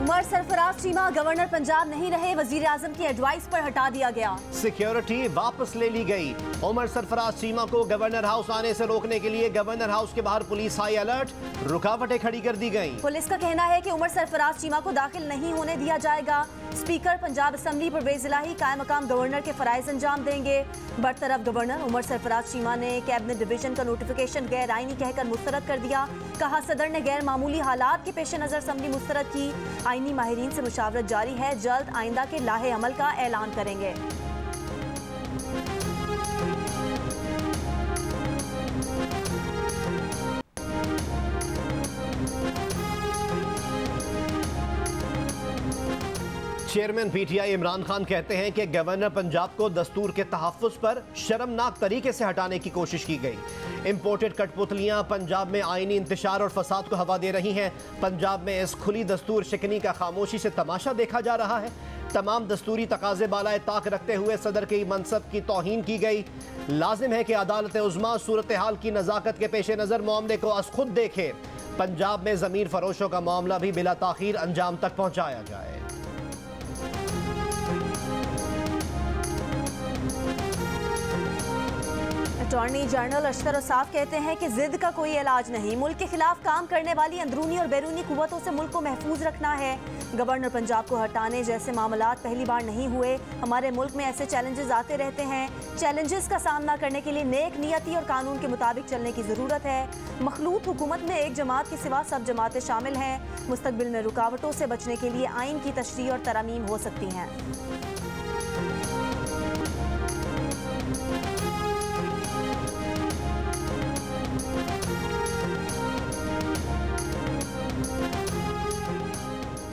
Umar Sarfaraz Cheema governor Punjab नहीं रहे, वजीर आजम की एडवाइस पर हटा दिया गया। सिक्योरिटी वापस ले ली गई। उमर सरफराज चीमा को गवर्नर हाउस आने से रोकने के लिए गवर्नर हाउस के बाहर पुलिस हाई अलर्ट, रुकावटें खड़ी कर दी गई। पुलिस का कहना है कि उमर सरफराज चीमा को दाखिल नहीं होने दिया जाएगा। स्पीकर पंजाब असेंबली परवेज इलाही कायम मकाम गवर्नर के फराइज अंजाम देंगे। बरतरफ गवर्नर उमर सरफराज चीमा ने कैबिनेट डिवीजन का नोटिफिकेशन गैर आईनी कहकर मुस्तरद कर दिया। कहा सदर ने गैर मामूली हालात के पेश नजर असेंबली मुस्तरद की। आईनी माहिरीन से मुशावरत जारी है, जल्द आइंदा के लाहे अमल का ऐलान करेंगे। चेयरमैन पीटीआई इमरान खान कहते हैं कि गवर्नर पंजाब को दस्तूर के तहफ्फुज़ पर शर्मनाक तरीके से हटाने की कोशिश की गई। इंपोर्टेड कठपुतलियां पंजाब में आईनी इंतशार और फसाद को हवा दे रही हैं। पंजाब में इस खुली दस्तूर शिकनी का खामोशी से तमाशा देखा जा रहा है। तमाम दस्तूरी तकाजे बालाए ताक रखते हुए सदर के मनसब की तौहीन की गई। लाजिम है कि अदालत उज़्मा सूरत हाल की नज़ाकत के पेश नज़र मामले को अस खुद देखे। पंजाब में ज़मीर फरोशों का मामला भी बिला ताखीर अंजाम तक पहुँचाया जाए। अटॉर्नी जनरल अशतर असाफ कहते हैं कि जिद का कोई इलाज नहीं, मुल्क के खिलाफ काम करने वाली अंदरूनी और बैरूनी कुव्वतों से मुल्क को महफूज रखना है। गवर्नर पंजाब को हटाने जैसे मामलात पहली बार नहीं हुए। हमारे मुल्क में ऐसे चैलेंजेस आते रहते हैं। चैलेंजेस का सामना करने के लिए नेक नियति और कानून के मुताबिक चलने की ज़रूरत है। मखलूत हुकूमत में एक जमात के सिवा सब जमातें शामिल हैं। मुस्तकबिल में रुकावटों से बचने के लिए आइन की तशरीह और तरमीम हो सकती हैं।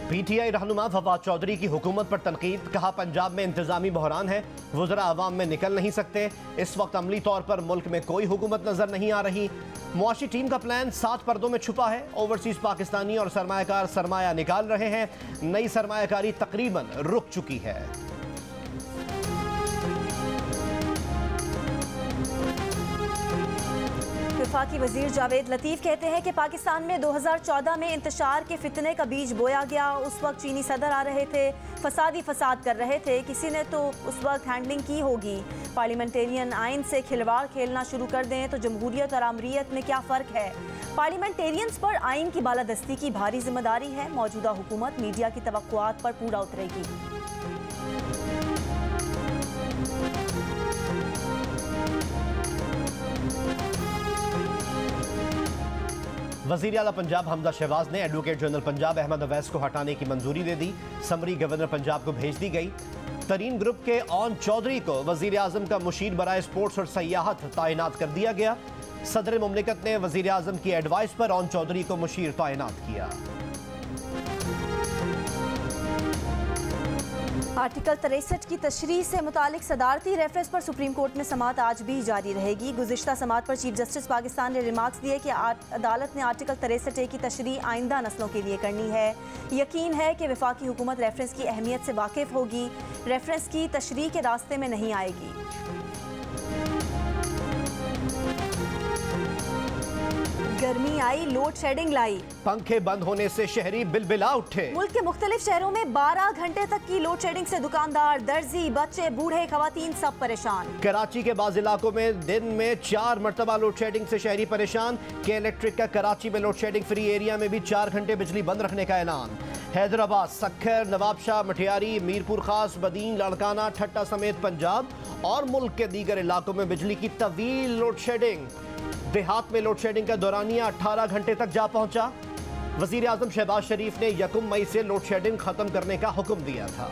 पीटीआई रहनुमा फवाद चौधरी की हुकूमत पर तनकीद। कहा पंजाब में इंतजामी बहरान है, वज़रा अवाम में निकल नहीं सकते। इस वक्त अमली तौर पर मुल्क में कोई हुकूमत नजर नहीं आ रही। मुआशी टीम का प्लान 7 पर्दों में छुपा है। ओवरसीज पाकिस्तानी और सरमायाकार सरमाया निकाल रहे हैं। नई सरमायाकारी तकरीबन रुक चुकी है। वफाकी वजीर जावेद लतीफ़ कहते हैं कि पाकिस्तान में 2014 में इंतशार के फितने का बीज बोया गया। उस वक्त चीनी सदर आ रहे थे, फसाद कर रहे थे। किसी ने तो उस वक्त हैंडलिंग की होगी। पार्लियामेंटेरियन आइन से खिलवाड़ खेलना शुरू कर दें तो जमहूरियत और आमरीत में क्या फ़र्क है। पार्लियामेंटेरियंस पर आइन की बालादस्ती की भारी जिम्मेदारी है। मौजूदा हुकूमत मीडिया की तवक्कुआत पर पूरा उतरेगी। वज़ीर आला पंजाब हमजा शहबाज ने एडवोकेट जनरल पंजाब अहमद अवैस को हटाने की मंजूरी दे दी। समरी गवर्नर पंजाब को भेज दी गई। तरीन ग्रुप के ऑन चौधरी को वज़ीर आज़म का मुशीर बराए स्पोर्ट्स और सयाहत तैनात कर दिया गया। सदर मुमलिकत ने वज़ीर आज़म की एडवाइस पर ऑन चौधरी को मुशीर तैनात किया। आर्टिकल 63 की तशरीह से मुतालिक सदारती रेफरेंस पर सुप्रीम कोर्ट में समाअत आज भी जारी रहेगी। गुज़िश्ता समाअत पर चीफ जस्टिस पाकिस्तान ने रिमार्क्स दिए कि अदालत ने आर्टिकल 63 की तशरीह आइंदा नस्लों के लिए करनी है। यकीन है कि वफाकी हुकूमत रेफरेंस की अहमियत से वाकिफ होगी, रेफरेंस की तशरीह के रास्ते में नहीं आएगी। गर्मी आई, लोड शेडिंग लाई। पंखे बंद होने से शहरी बिलबिला उठे। मुल्क के मुख्तलिफ शहरों में 12 घंटे तक की लोड शेडिंग से दुकानदार, दर्जी, बच्चे, बूढ़े, खवातीन सब परेशान। कराची के बाज़ इलाकों में दिन में 4 मरतबा लोड शेडिंग से शहरी परेशान। के इलेक्ट्रिक का कराची में लोड शेडिंग फ्री एरिया में भी 4 घंटे बिजली बंद रखने का ऐलान। हैदराबाद, सक्खर, नवाबशाह, मटियारी, मीरपुर खास, बदीन, लाड़काना, ठट्टा समेत पंजाब और मुल्क के दीगर इलाकों में बिजली की तवील लोड शेडिंग। देहात में लोड शेडिंग का दौरानिया 18 घंटे तक जा पहुंचा। वजीर आजम शहबाज शरीफ ने 1 मई से लोड शेडिंग खत्म करने का हुक्म दिया था।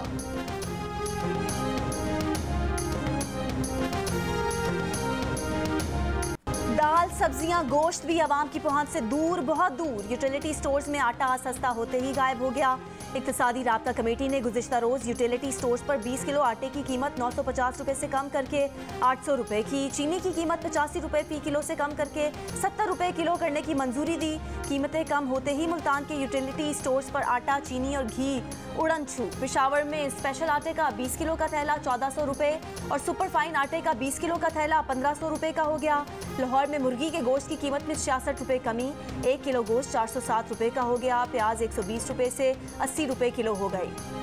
दाल, सब्जियां, गोश्त भी आवाम की पहुंच से दूर, बहुत दूर। यूटिलिटी स्टोर्स में आटा सस्ता होते ही गायब हो गया। इक्तिसादी राब्ता कमेटी ने गुज़िश्ता रोज़ यूटिलिटी स्टोर्स पर 20 किलो आटे की कीमत 950 रुपये से कम करके 800 रुपये की, चीनी की कीमत 85 रुपये फी किलो से कम करके 70 रुपये किलो करने की मंजूरी दी। कीमतें कम होते ही मुल्तान के यूटिलिटी स्टोर्स पर आटा, चीनी और घी उड़न छू। पेशावर में स्पेशल आटे का 20 किलो का थैला 1400 रुपये और सुपर फाइन आटे का 20 किलो का थैला 1500 रुपये का हो गया। लाहौर में मुर्गी के गोश्त की कीमत में 66 रुपये कमी, 1 किलो गोश्त 407 रुपये का हो गया। प्याज 120 रुपये से 80 रुपये किलो हो गई।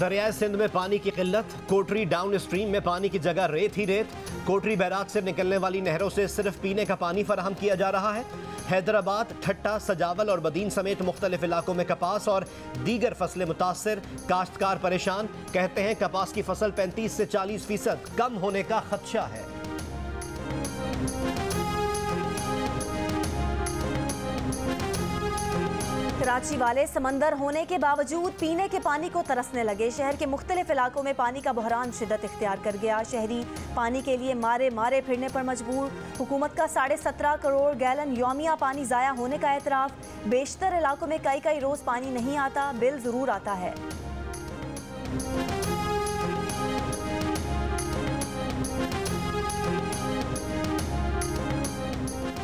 दरियाए सिंध में पानी की किल्लत, कोटरी डाउन स्ट्रीम में पानी की जगह रेत ही रेत। कोटरी बैराज से निकलने वाली नहरों से सिर्फ पीने का पानी फराहम किया जा रहा है। हैदराबाद, ठट्टा, सजावल और बदीन समेत मुख्तलिफ इलाकों में कपास और दीगर फसलें मुतासर, काश्तकार परेशान। कहते हैं कपास की फसल 35 से 40% कम होने का खदशा है। कराची वाले समंदर होने के बावजूद पीने के पानी को तरसने लगे। शहर के मुख्तलिफ इलाकों में पानी का बहरान शिद्दत इख्तियार कर गया। शहरी पानी के लिए मारे मारे फिरने पर मजबूर। हुकूमत का 17.5 करोड़ गैलन यौमिया पानी ज़ाया होने का एतराफ़। बेशतर इलाकों में कई रोज़ पानी नहीं आता, बिल ज़रूर आता है।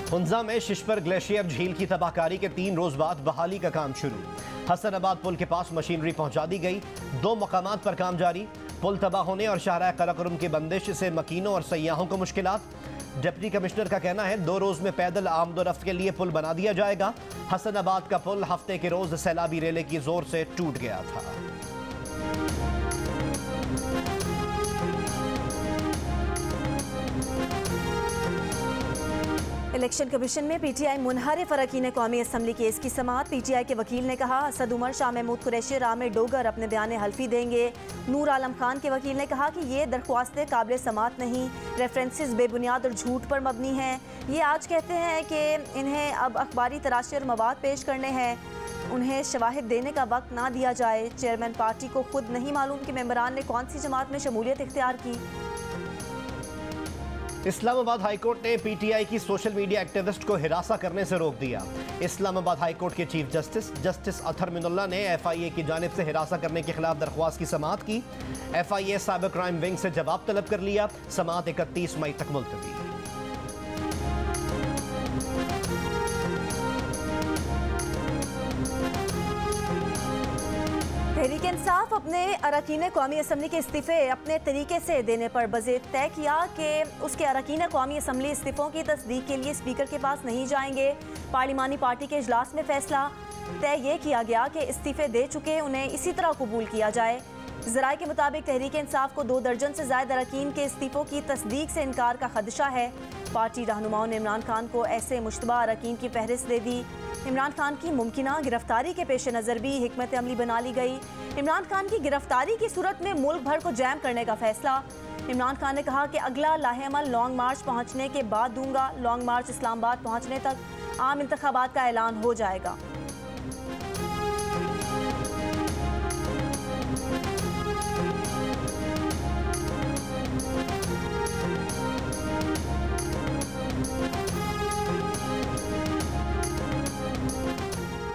हुंजा में शिशपर ग्लेशियर झील की तबाहकारी के 3 रोज बाद बहाली का काम शुरू। हसनाबाद पुल के पास मशीनरी पहुंचा दी गई। 2 मकामात पर काम जारी। पुल तबाह होने और शाहराह कराकोरम की बंदिश से मकीनों और सयाहों को मुश्किलात। डिप्टी कमिश्नर का कहना है 2 रोज में पैदल आमदोरफ्त के लिए पुल बना दिया जाएगा। हसनाबाद का पुल हफ्ते के रोज सैलाबी रेले की जोर से टूट गया था। इलेक्शन कमीशन में पीटीआई मुनहरिफ अरकान कौमी असम्बली केस की समाअत। पीटीआई के वकील ने कहा असद उमर, शाह महमूद कुरैशी, रामे डोगर अपने बयान हल्फी देंगे। नूर आलम खान के वकील ने कहा कि ये दरख्वास्तें काबिल समाअत नहीं, रेफरेंसेस बेबुनियाद और झूठ पर मबनी हैं। ये आज कहते हैं कि इन्हें अब अखबारी तराशी और मवाद पेश करने हैं, उन्हें शवाहिद देने का वक्त ना दिया जाए। चेयरमैन पार्टी को खुद नहीं मालूम कि मेंबरान ने कौन सी जमात में शमूलियत इख्तियार की। इस्लामाबाद हाईकोर्ट ने पीटीआई की सोशल मीडिया एक्टिविस्ट को हिरासा करने से रोक दिया। इस्लामाबाद हाईकोर्ट के चीफ जस्टिस अतहर मिनुल्लाह ने एफआईए की जानिब से हिरासा करने के खिलाफ दरख्वास्त की समाअत की। एफआईए साइबर क्राइम विंग से जवाब तलब कर लिया। समाअत 31 मई तक मुलतवी। तहरीक इंसाफ अपने अरकान कौमी असम्बली के इस्तीफ़े अपने तरीके से देने पर बज़ेद तय किया कि उसके अरकान कौमी असम्बली इस्तीफ़ों की तस्दीक के लिए स्पीकर के पास नहीं जाएंगे। पार्लिमानी पार्टी के इजलास में फैसला तय ये किया गया कि इस्तीफ़े दे चुके उन्हें इसी तरह कबूल किया जाए। ज़राए के मुताबिक तहरीक इंसाफ को 2 दर्जन से ज़ायद अरकान के इस्तीफ़ों की तस्दीक से इनकार का खदशा है। पार्टी रहनुमाओं ने इमरान खान को ऐसे मुश्तबा अरकान की फहरिस्त दे दी। इमरान खान की मुमकिना गिरफ्तारी के पेश नज़र भी हिकमत अमली बना ली गई। इमरान खान की गिरफ्तारी की सूरत में मुल्क भर को जैम करने का फैसला। इमरान खान ने कहा कि अगला लाहेअमल लॉन्ग मार्च पहुंचने के बाद दूंगा। लॉन्ग मार्च इस्लामाबाद पहुंचने तक आम इंतखाबात का ऐलान हो जाएगा।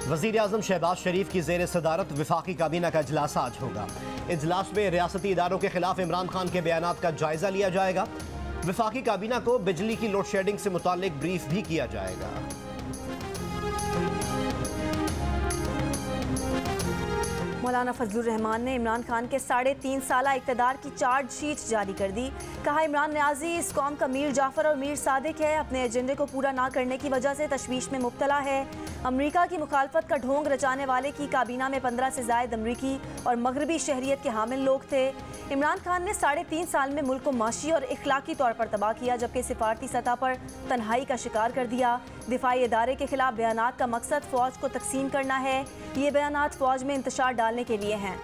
वज़ीर आज़म शहबाज शरीफ की ज़ेर सदारत वफाकी काबीना का इजलास आज होगा। इजलास में रियासती इदारों के खिलाफ इमरान खान के बयानात का जायजा लिया जाएगा। वफाकी काबीना को बिजली की लोड शेडिंग से मुताल्लिक ब्रीफ भी किया जाएगा। मौलाना फजलुर रहमान ने इमरान खान के 3.5 साला इक़्तिदार की चार्जशीट जारी कर दी। कहा इमरान न्याजी इस कौम का मीर जाफ़र और मीर सादिक है, अपने एजेंडे को पूरा ना करने की वजह से तशवीश में मुब्तला है। अमरीका की मुखालफत का ढोंग रचाने वाले की काबीना में 15 से ज़ायद अमरीकी और मगरबी शहरियत के हामिल लोग थे। इमरान खान ने 3.5 साल में मुल्क को माशी और इखलाकी तौर पर तबाह किया, जबकि सिफारती सतह पर तन्हाई का शिकार कर दिया। दिफाई इदारे के खिलाफ बयानात का मकसद फ़ौज को तकसीम करना है। ये बयानात फ़ौज में इंतशार डालने के लिए हैं।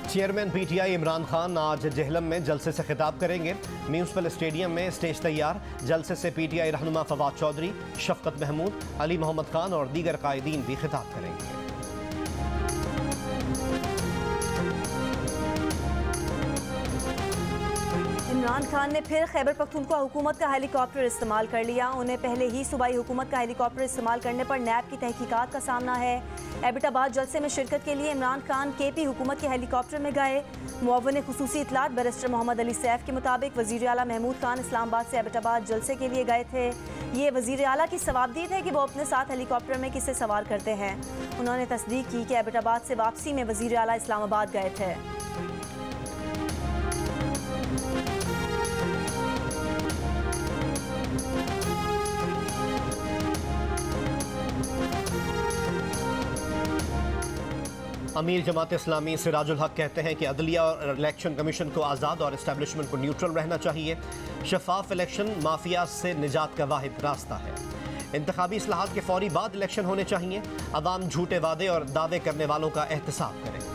चेयरमैन पीटीआई इमरान खान आज जेहलम में जलसे से खिताब करेंगे। म्यूनसिपल स्टेडियम में स्टेज तैयार। जलसे से पीटीआई रहनुमा फवाद चौधरी, शफकत महमूद, अली मोहम्मद खान और दीगर कायदीन भी खिताब करेंगे। इमरान खान ने फिर खैबर पख्तूनख्वा हुकूमत का हेलीकॉप्टर इस्तेमाल कर लिया। उन्हें पहले ही सूबाई हुकूमत का हेलीकॉप्टर इस्तेमाल करने पर नैब की तहकीकात का सामना है। एबटाबाद जलसे में शिरकत के लिए इमरान खान केपी हुकूमत के हेलीकॉप्टर में गए। मुअव्विन खुसूसी इतलात बैरिस्टर मोहम्मद अली सैफ के मुताबिक वज़ीर आला महमूद खान इस्लामाबाद से एबटाबाद जलसे के लिए गए थे। ये वज़ीर आला की सवाबदीद है कि वो अपने साथ हेलीकॉप्टर में किसे सवार करते हैं। उन्होंने तस्दीक की कि एबटाबाद से वापसी में वज़ीर आला इस्लामाबाद गए थे। अमीर जमात इस्लामी सिराजुल हक कहते हैं कि अदलिया और इलेक्शन कमीशन को आज़ाद और इस्टेब्लिशमेंट को न्यूट्रल रहना चाहिए। शफाफ इलेक्शन माफिया से निजात का वाहिद रास्ता है। इंतखाबी इस्लाहात के फौरी बाद इलेक्शन होने चाहिए। अवाम झूठे वादे और दावे करने वालों का एहतसाब करें।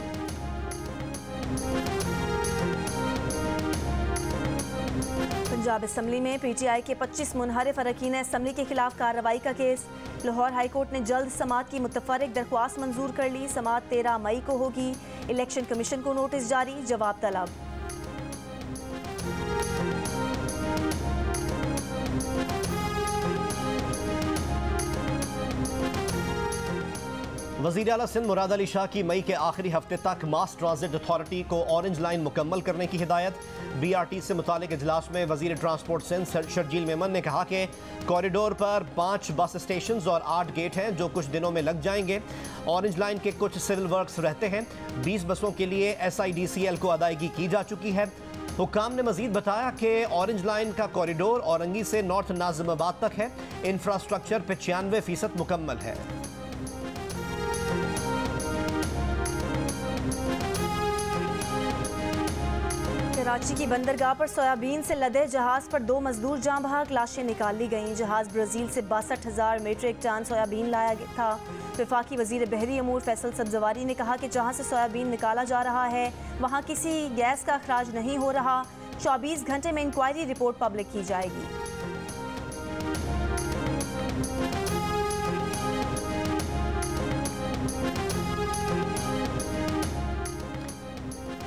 पंजाब असम्बली में PTI के 25 मुनहरिफ अरकान असम्बली के खिलाफ कार्रवाई का केस। लाहौर हाई कोर्ट ने जल्द समाअत की मुतफर्रिक दरख्वास्त मंजूर कर ली। समाअत 13 मई को होगी। इलेक्शन कमीशन को नोटिस जारी, जवाब तलब। वज़ीर आला सिंध मुराद अली शाह की मई के आखिरी हफ्ते तक मास ट्रांजिट अथॉरिटी को ऑरेंज लाइन मुकम्मल करने की हिदायत। BRT से मुतालिक इजलास में वज़ीर ट्रांसपोर्ट सिंध शर्जील मेमन ने कहा कि कॉरिडोर पर 5 बस स्टेशन और 8 गेट हैं जो कुछ दिनों में लग जाएंगे। ऑरेंज लाइन के कुछ सिविल वर्क्स रहते हैं। 20 बसों के लिए SIDCL को अदायगी की जा चुकी है। हुक्काम ने मजीद बताया कि ऑरेंज लाइन का कॉरिडोर औरंगी से नॉर्थ नाज़िमाबाद तक है। इंफ्रास्ट्रक्चर 95% मुकम्मल है। कराची की बंदरगाह पर सोयाबीन से लदे जहाज पर 2 मजदूर जाँ बहक, लाशें निकाल ली गईं। जहाज ब्राज़ील से 62,000 मीट्रिक टन सोयाबीन लाया था। वफाकी वज़ीर बहरी अमूर फैसल सब्ज़वारी ने कहा कि जहाँ से सोयाबीन निकाला जा रहा है वहाँ किसी गैस का अखराज नहीं हो रहा। 24 घंटे में इंक्वायरी रिपोर्ट पब्लिक की जाएगी।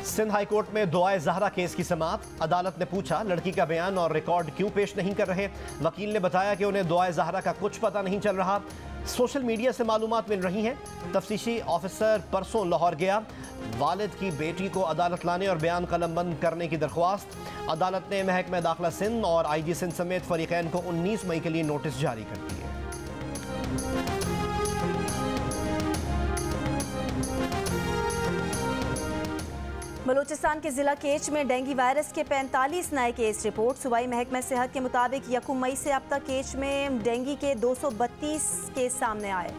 सिंध हाई कोर्ट में दुआए ज़हरा केस की समाअत। अदालत ने पूछा लड़की का बयान और रिकॉर्ड क्यों पेश नहीं कर रहे। वकील ने बताया कि उन्हें दुआए ज़हरा का कुछ पता नहीं चल रहा। सोशल मीडिया से मालूमात मिल रही हैं। तफ्तीशी ऑफिसर परसों लाहौर गया। वालिद की बेटी को अदालत लाने और बयान कलमबंद करने की दरख्वास्त। अदालत ने महकमा दाखिला सिंध और IG सिंध समेत फरीकैन को 19 मई के लिए नोटिस जारी कर दिए। बलूचिस्तान के जिला केच में डेंगू वायरस के 45 नए केस रिपोर्ट। सूबाई महकमा सेहत के मुताबिक 1 मई से अब तक केच में डेंगू के 232 केस सामने आए।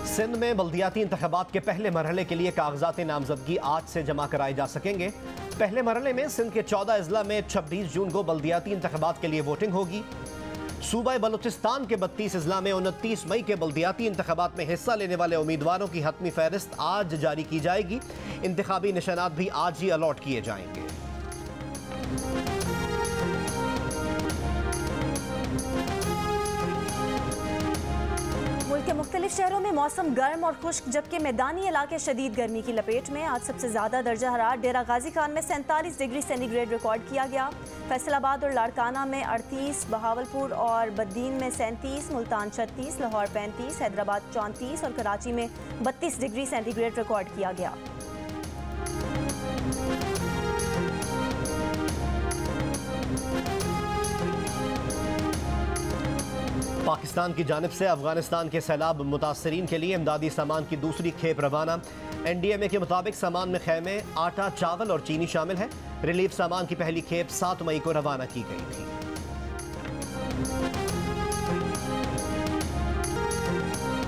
सिंध में बल्दियाती इंतखाबात के पहले मरहले के लिए कागजात नामजदगी आज से जमा कराए जा सकेंगे। पहले मरहले में सिंध के 14 अजला में 26 जून को बल्दियाती इंतखाबात के लिए वोटिंग होगी। सूबा बलूचिस्तान के 32 अजला में 29 मई के बल्दियाती इंतखाबात में हिस्सा लेने वाले उम्मीदवारों की हतमी फहरिस्त आज जारी की जाएगी। इंतखाबी निशानात भी आज ही अलॉट किए जाएंगे। मुल्क के मुख्तलिफ शहरों में मौसम गर्म और खुश्क, जबकि मैदानी इलाके शदीद गर्मी की लपेट में। आज सबसे ज़्यादा दर्जा हरारत डेरा गाजी खान में 47 डिग्री सेंटीग्रेड रिकॉर्ड किया गया। फैसलाबाद और लाड़काना में 38, बहावलपुर और बद्दीन में 37, मुल्तान 36, लाहौर 35, हैदराबाद 34 और कराची में 32 डिग्री सेंटीग्रेड रिकॉर्ड किया गया। पाकिस्तान की जानिब से अफगानिस्तान के सैलाब मुतासरीन के लिए इमदादी सामान की दूसरी खेप रवाना। NDMA के मुताबिक सामान में खैमे, आटा, चावल और चीनी शामिल है। रिलीफ सामान की पहली खेप 7 मई को रवाना की गई थी।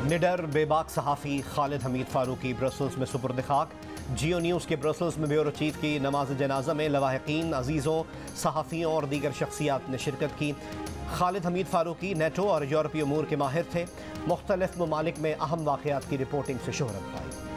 निडर बेबाक सहाफ़ी खालिद हमीद फारूकी ब्रसल्स में सुपुर्द खाक। जियो न्यूज़ के ब्रसल्स में ब्यूरो चीफ की नमाज जनाजा में लवाहिकीन, अजीज़ों, सहाफ़ियों और दीगर शख्सियात ने शिरकत की। खालिद हमीद फारूकी नेटो और यूरोपीय अमूर के माहिर थे। मुख्तलिफ ममालिक में अहम वाक़यात की रिपोर्टिंग से शोहरत पाई।